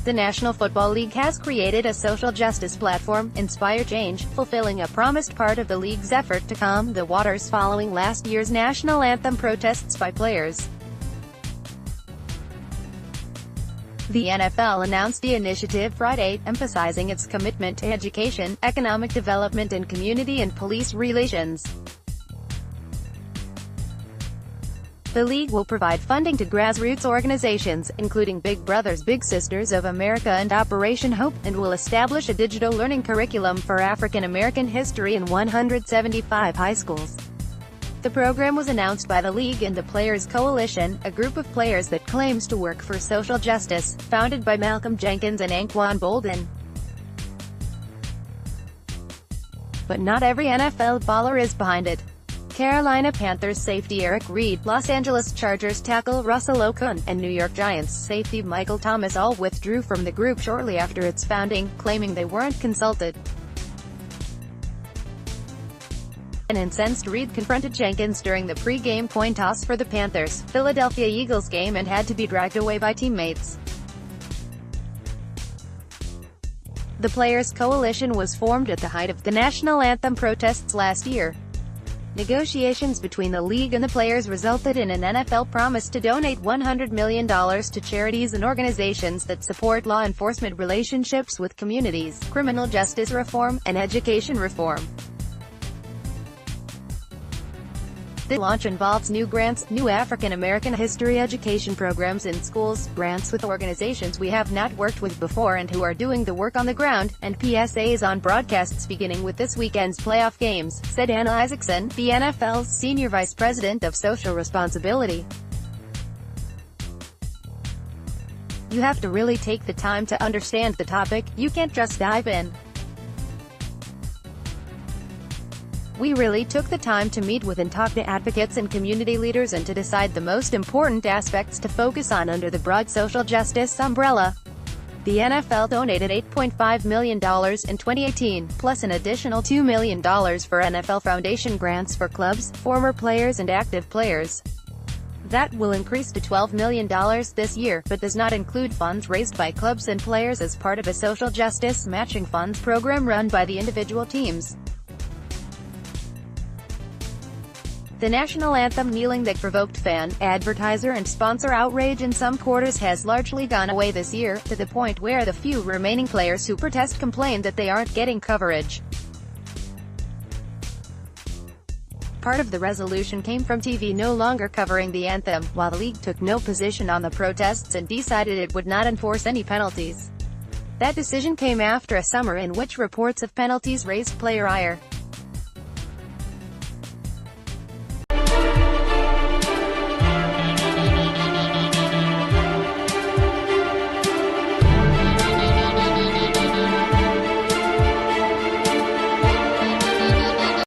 The National Football League has created a social justice platform, Inspire Change, fulfilling a promised part of the league's effort to calm the waters following last year's national anthem protests by players. The NFL announced the initiative Friday, emphasizing its commitment to education, economic development and community and police relations. The league will provide funding to grassroots organizations, including Big Brothers Big Sisters of America and Operation Hope, and will establish a digital learning curriculum for African American history in 175 high schools. The program was announced by the league and the Players Coalition, a group of players that claims to work for social justice, founded by Malcolm Jenkins and Anquan Boldin. But not every NFL baller is behind it. Carolina Panthers safety Eric Reid, Los Angeles Chargers tackle Russell Okung, and New York Giants safety Michael Thomas all withdrew from the group shortly after its founding, claiming they weren't consulted. An incensed Reid confronted Jenkins during the pre-game coin toss for the Panthers' Philadelphia Eagles game and had to be dragged away by teammates. The Players Coalition was formed at the height of the national anthem protests last year. Negotiations between the league and the players resulted in an NFL promise to donate $100 million to charities and organizations that support law enforcement relationships with communities, criminal justice reform, and education reform. The launch involves new grants, new African American history education programs in schools, grants with organizations we have not worked with before and who are doing the work on the ground, and PSAs on broadcasts beginning with this weekend's playoff games, said Anna Isaacson, the NFL's Senior Vice President of Social Responsibility. You have to really take the time to understand the topic, you can't just dive in. We really took the time to meet with and talk to advocates and community leaders and to decide the most important aspects to focus on under the broad social justice umbrella. The NFL donated $8.5 million in 2018, plus an additional $2 million for NFL Foundation grants for clubs, former players and active players. That will increase to $12 million this year, but does not include funds raised by clubs and players as part of a social justice matching funds program run by the individual teams. The national anthem kneeling that provoked fan, advertiser and sponsor outrage in some quarters has largely gone away this year, to the point where the few remaining players who protest complain that they aren't getting coverage. Part of the resolution came from TV no longer covering the anthem, while the league took no position on the protests and decided it would not enforce any penalties. That decision came after a summer in which reports of penalties raised player ire.